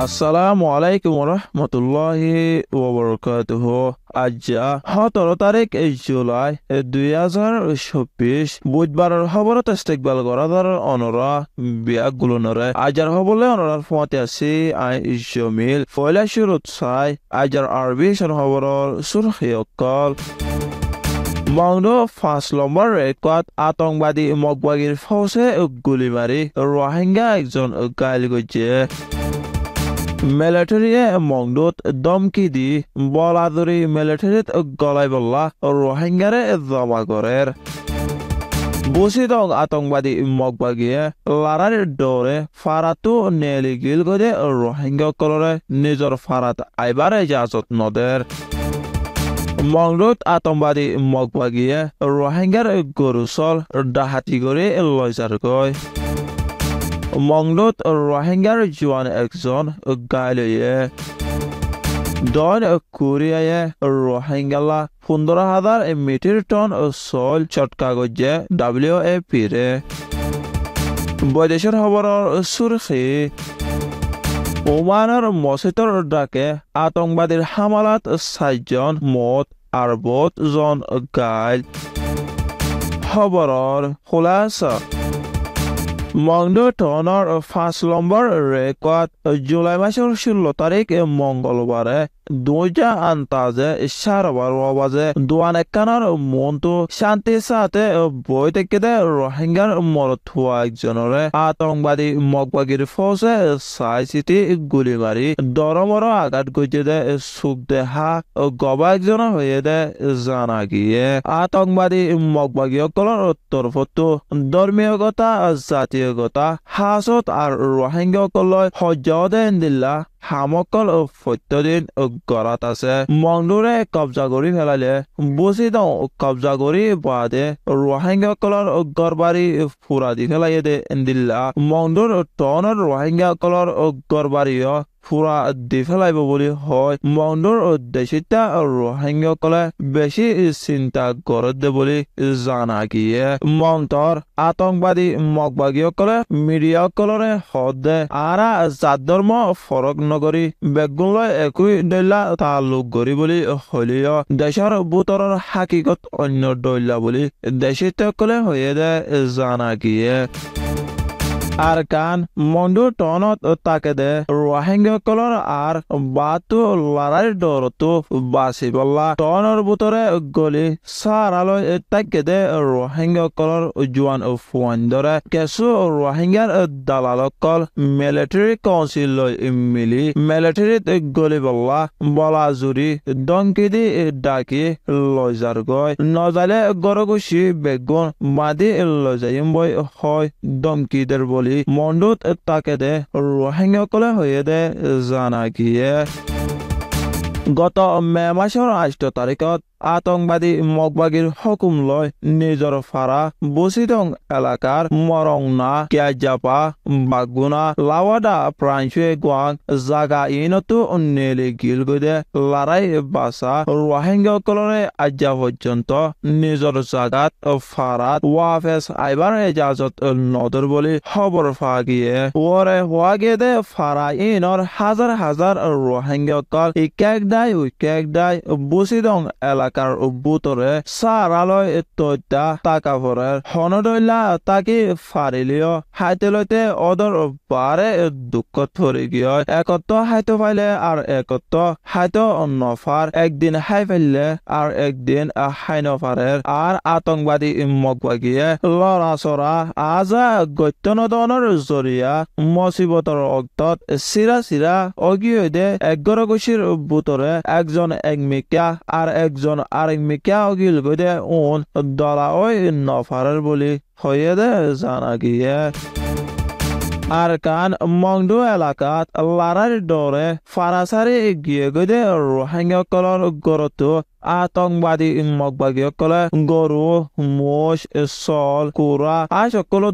আসসালামু আলাইকুম রহমতুল্লাহি ওয়াবারাকাতুহু। আজ 17 তারিখ জুলাই 2024 বুধবারের খবরত ইস্তেকবাল করার অনরা বিয়াগুলো নরে আজার হবলে অনরার ফতে আছে আই জমিল ফয়লা শুরুত চাই আজার আরবি সর খবরের সুরখিয়কল মংডো 5 নম্বর রেকর্ড আতঙ্কবাদী মগবাগির ফৌসে গুলি মারি রোহিঙ্গা একজন গাইল গজে মিলিটারিয়ে মংডোত দমকি দি বলাদুরি মিলিটারিত গলাই বল্লা রোহিঙ্গারে জমা করের বসিদং আতঙ্কবাদী মগবাগিয়ে লারার দৌড়ে ফারাতো নেলি গিল গদে রোহিঙ্গা কলরে নিজর ফারাত আইবার ইজাজত নদের মংডোত আতঙ্কবাদী মগবাগিয়ে রোহিঙ্গার গরুসল ডাহাতি করে লয়জার গয় মংডোত রোহিঙ্গার জোয়ান একজন গাইলয়ে দন কোরিয়ায় রোহিঙ্গালা 15,000 মেট্রিক টন সল চটকা গজে WFP রে বৈদেশের খবরের সুরখি ওমানের মসজিদর ডাকে আতঙ্কবাদীর হামলাত 6 জন মত আর 12 জন গাইল খবরের খুলাসা মংডো টনৰ 5 নম্বৰ ৰেকৰ্ড জুলাই মাসের 16 তারিখ মঙ্গলবারে 2 আন্তাজে 4:12 বাজে দোয়ান একানোর মনটো শান্তির সাথে বই থেকে রোহিঙ্গার মরত হওয়া একজনরে আতঙ্কবাদী মগবাগির ফৌজে চাই চিতি গুলি মারি দরমর আঘাত গজে দে চুক দেহা গবা একজনের হয়ে দে জানা গিয়ে আতঙ্কবাদী মগবাগীসকলৰ তরফতো ধর্মীয়গতা জাতীয়গতা হাজত আর রোহিঙ্গাসকললৈ সহ্য দেন দিল্লা হামকল সত্যদিন গড়াত আছে মংডোৰে কব্জা কৰি পেলালে বুজি দওঁ কব্জা কৰি বাদে রোহিঙ্গাসকলৰ গড়বাৰী ফুৰা দি পেলাই দে দিল্লা মংডোৰ টনৰ রোহিঙ্গাসকলৰ গড়বাৰীও ফুৰা দি পেলাইব বুলি হয় মংডোৰ উদ্দেশ্যিতা রোহিঙ্গাসকলে বেছি চিন্তা ঘৰত দে বুলি জানা গিয়ে মংটৰ আতঙ্কবাদী মগবাগীসকলে মিডিয়াসকলৰে সদে আৰা জাত ধৰ্ম ফৰক নগৰী বেগুনলৈ একোই দৈলা তালুক গৰি বুলি হলিও দেশৰ বুটৰৰ হাকিকত অন্য দৈলা বুলি দেশিতসকলে হয়ে দে জানা গিয়ে আর কান মংডো টনত তাকে দে রোহিঙ্গাসকলৰ আর বাতো লড়াইৰ দৌৰতো বাচি বল্লা টনৰ বুটৰে গলি সারালৈ তাকে দে রোহিঙ্গাসকলৰ জোৱান ফুৱানদৰে কেঁচু রোহিঙ্গাৰ দালালসকল মিলিটাৰী কাউন্সিললৈ মিলি মিলিটাৰীত গলি বল্লা বলা জুৰি দংকি দি ডাকি লয়জাৰ গৈ নজালে গৰগুচি বেগুন মাদি লৈ যাইম বই হয় দমকিদের মংডোত তাকে দে রোহিঙ্গাসকলে হয়ে দে জানা গিয়ে গত মে মাসের 8 তারিখত আতঙ্কবাদী মগবাগির হুকুম লয় নিজর ফারা বসিদং এলাকার মরংনা কেজাপা বাগুনা লাওয়াডা প্রাঞ্চে গোয়াং জাগা ইনতো নেলি গিলগদে লড়াই বাসা রোহিঙ্গাসকলরে আজ্জা পর্যন্ত নিজর জাগাত ফারাত ওয়াফেস আইবার এজাজত নদর বলি খবর ফাগিয়ে ওরে হওয়াগে দে ফারা ইনর হাজার হাজার রোহিঙ্গাসকল ইকেক দাই বসিদং এলাকা কার বুতরে সারালয় তৈতা টাকা ভরের হনদৈলা তাকি ফারিলিও হাইতে লইতে অদর বারে দুঃখত ফরি গিয়ে একত্র হাইতে পাইলে আর একত্র হাইতে নফার একদিন হাই ফেললে আর একদিন হাই নফারের আর আতঙ্কবাদী মগবাগিয়ে লড়া চড়া আজা গত্যনদনের জরিয়া মসিবতর অক্তত চিরা অগিয়ে দে এগরগুচির বুতরে একজন একমিকা আর একজন আরেক মিকা গিল গদে উন দলা ওই নফারের বলি হয়ে দে জানা গিয়ে আর কান মংডো এলাকাত লড়াইৰ দৌৰে ফাৰাচাৰি গিয়ে গদে রোহিঙ্গাসকলৰ গড়তো আতংবাদী মগবাগীসকলে গৰু মোষ চল কুৰা সকলো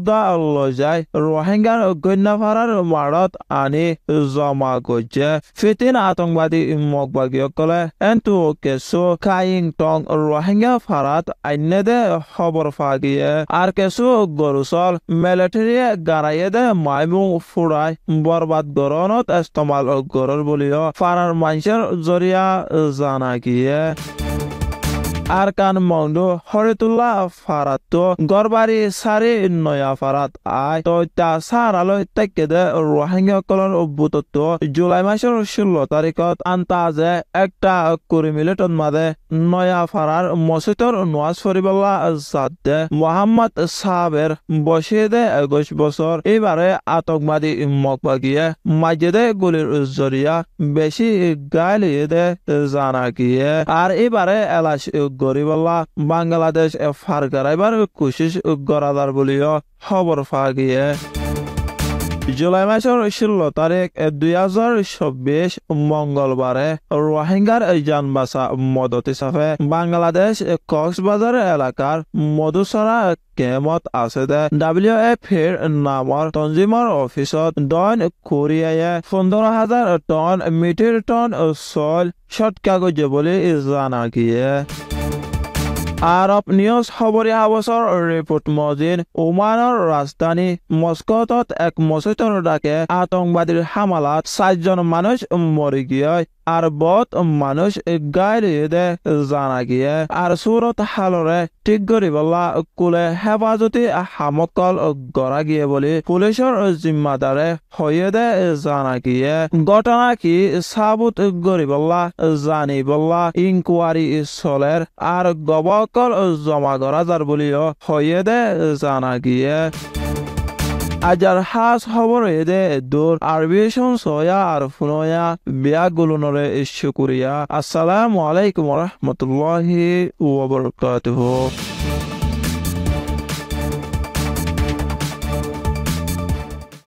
লৈ যায় ৰোহিংগাৰ গণ্যভাৰাৰ মাৰত আনি জমা কৰিছে ফিটিন আতংবাদী মগবাগীসকলে এন্তু কেঁচু কাইং টং ৰোহিংগা ভাৰাত আন্যদে খবৰ ফাগিয়ে আৰু কেঁচু গৰু চল মিলিটাৰীয়ে গাৰায়ে দে মাইমুং ফুৰাই বৰবাদ গৰণত ইস্তেমাল গৰৰ বুলিও ফাৰাৰ মানুষের জরিয়া জানা গিয়ে আরকান মংডু হরিতুল্লাহ ফারাতো গরবারি সারি নয়া ফারাত আয় তো তা সারালৈ তেকেদে রোহিঙ্গাসকলৰ বুটত জুলাই মাসের 16 তারিখত আন্তাজে একটা কুড়ি মাদে নয়া ফারার মসজিদর নওয়াজ ফরিবল্লা জাদে মোহাম্মদ সাহেবের বসিদে 21 বছর এবারে আতঙ্কবাদী মগবাগিয়ে মাঝেদে গুলির জরিয়া বেশি গালিয়ে দে জানা গিয়ে আর এবারে এলাশ গরিবল্লা বাংলাদেশ ফার করাইবার কোশিশ গরাদার বলিও খবর ফাগিয়ে জুলাই মাসের 16 তারিখ 2024 মঙ্গলবারে রোহিঙ্গার জানবাসা মদত হিসাবে বাংলাদেশ কক্সবাজার এলাকার মধুসরা কেমত আছে দে WFP এর নামৰ তঞ্জিমৰ অফিসত ডন কোরিয়ায় 15,000 টন মিটির টন চল শর্ট কাগজ বলে জানা গিয়ে আরব নিউজ খবৰীয়া হাউচৰ ৰিপৰ্ট মজিন ওমানৰ ৰাজধানী মস্কোত এক মছজিদৰ ডাকে আতংকবাদীৰ হামলাত 4জন মানুষ মৰি গিয়ে আর বহুত মানুষ গাইলিয়ে দে জানা গিয়ে আর সুরত হালরে ঠিক গরিবল্লা কুলে হেফাজতি হামকল গড়া গিয়ে বলে পুলিশের জিম্মাদারে হয়ে দে জানা গিয়ে ঘটনা কি সাবুত গরিবল্লা জানিবল্লা ইনকোয়ারি চলের আর গবকল জমা করা যার বলিও হয়ে দে জানা গিয়ে আজার হাস খবর এদে দূর আরবিশন সোয়া আর ফুনয়া বিয়া গুলনরে শুকুরিয়া আসসালামু আলাইকুম ওয়া রাহমাতুল্লাহি ওয়া বারাকাতুহু।